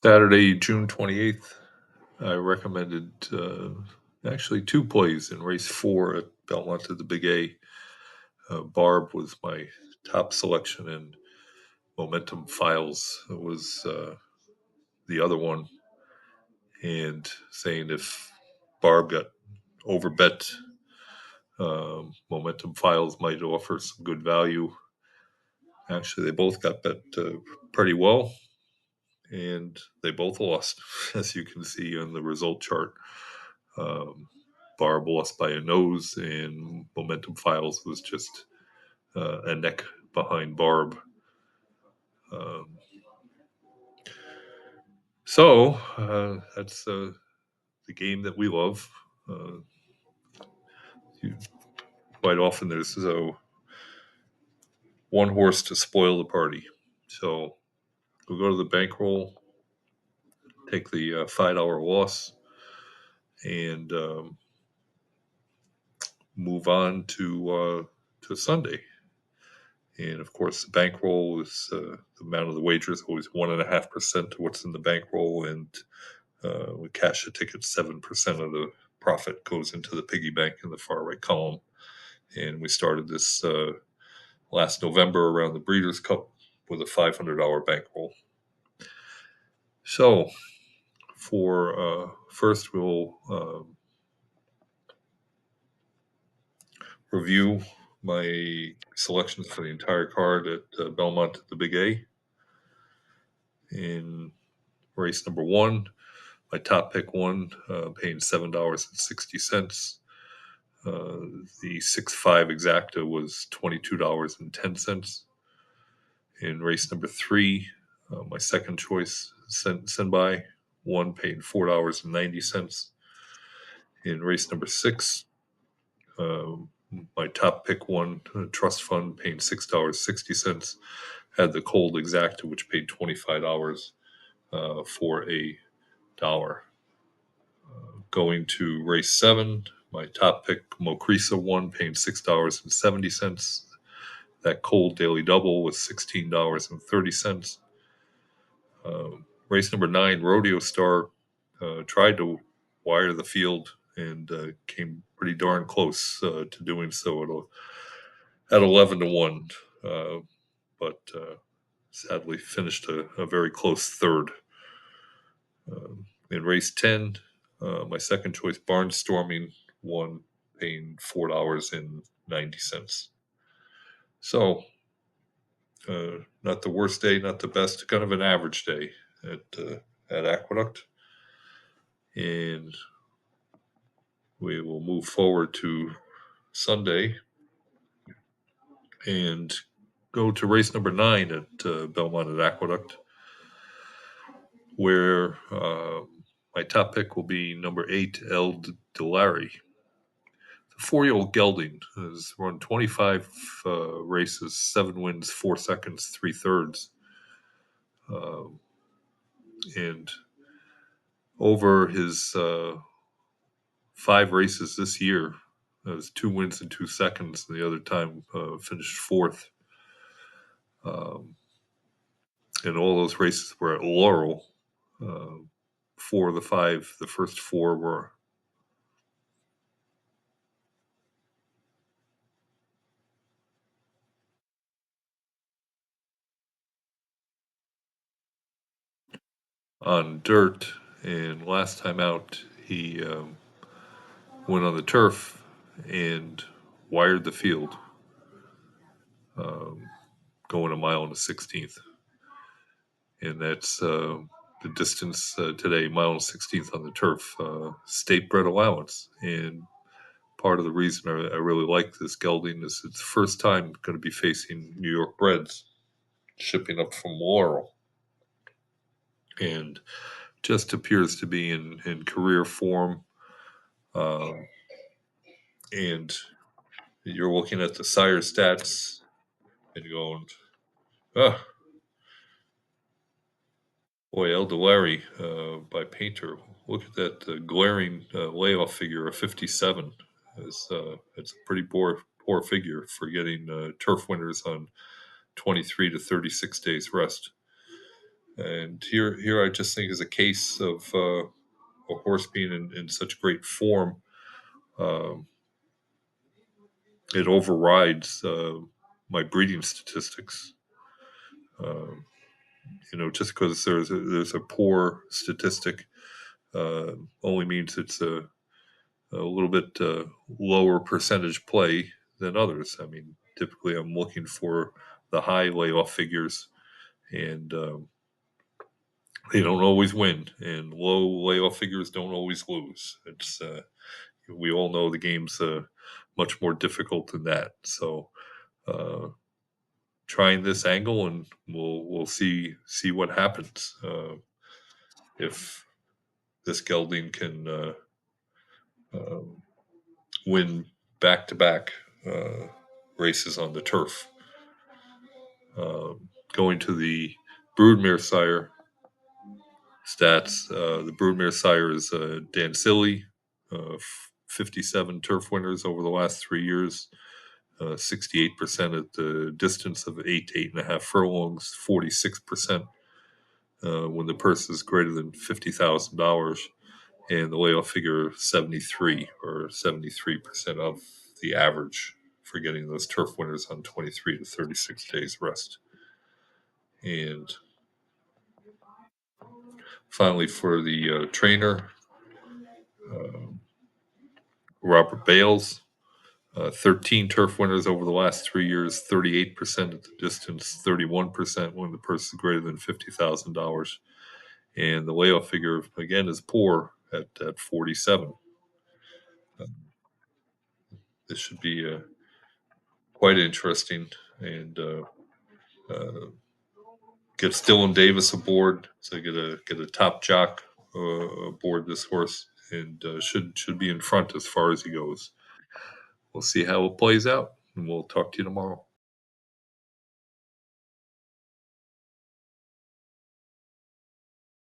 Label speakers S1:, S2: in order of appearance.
S1: Saturday, June 28th, I recommended actually two plays in race four at Belmont to the Big A. BARB was my top selection, and Momentum Files was the other one. And saying if BARB got overbet, Momentum Files might offer some good value. Actually, they both got bet pretty well, and they both lost, as you can see on the result chart. BARB lost by a nose, and Momentum Files was just a neck behind BARB. Um, that's the game that we love. Uh, you, quite often there's one horse to spoil the party. So we'll go to the bankroll, take the $5 loss, and move on to Sunday. And of course, the bankroll is the amount of the wager is always 1.5% to what's in the bankroll, and we cash a ticket. 7% of the profit goes into the piggy bank in the far right column. And we started this last November around the Breeders' Cup with a $500 bankroll. So, for first, we'll review my selections for the entire card at Belmont at the Big A. In race number one, my top pick won, paying $7.60. The 6-5 exacta was $22.10. In race number three, my second choice, Senbai, won, paying $4.90. In race number six, my top pick won, Trust Fund, paying $6.60. Had the cold exacta, which paid $25 for a dollar. Going to race seven, my top pick, Mocrisa, won, paying $6.70. That cold daily double was $16.30. Race number nine, Rodeo Star, tried to wire the field and came pretty darn close to doing so at 11-1, but sadly finished a very close third. In race 10, my second choice, Barnstorming, won, paying $4.90. So, not the worst day, not the best, kind of an average day at Aqueduct. And we will move forward to Sunday and go to race number 9 at Belmont at Aqueduct, where my top pick will be number 8, El Delari. The 4-year-old gelding has run 25 races, 7 wins, 4 seconds, 3/3. And over his 5 races this year, it was 2 wins and 2 seconds. And the other time finished fourth. And all those races were at Laurel. 4 of the 5, the first 4 were on dirt. And last time out, he went on the turf and wired the field, going a mile and a 16th. And that's the distance today, mile and 16th on the turf, state bred allowance. And part of the reason I really like this gelding is it's the first time going to be facing New York breds, shipping up from Laurel. And just appears to be in career form. And you're looking at the sire stats and going, ah, boy, El Delari by Painter. Look at that glaring layoff figure of 57. It's a pretty poor figure for getting turf winners on 23 to 36 days rest. And here I just think is a case of a horse being in such great form. Um, it overrides my breeding statistics. Um, just because there's a poor statistic only means it's a little bit lower percentage play than others. I mean, typically I'm looking for the high layoff figures, and they don't always win, and low layoff figures don't always lose. It's we all know the game's much more difficult than that. So uh, trying this angle, and we'll see what happens if this gelding can um, win back to back races on the turf. Going to the broodmare sire stats, the broodmare sire is Dan Silly, 57 turf winners over the last 3 years, 68% at the distance of 8 to 8.5 furlongs, 46% when the purse is greater than $50,000, and the layoff figure 73 or 73% of the average for getting those turf winners on 23 to 36 days rest. And finally, for the trainer, um, Robert Bales, 13 turf winners over the last 3 years, 38% at the distance, 31% when the purse is greater than $50,000. And the layoff figure, again, is poor at 47. Uh, this should be quite interesting. And gets Dylan Davis aboard, so get a top jock aboard this horse, and should be in front as far as he goes. We'll see how it plays out, and we'll talk to you tomorrow.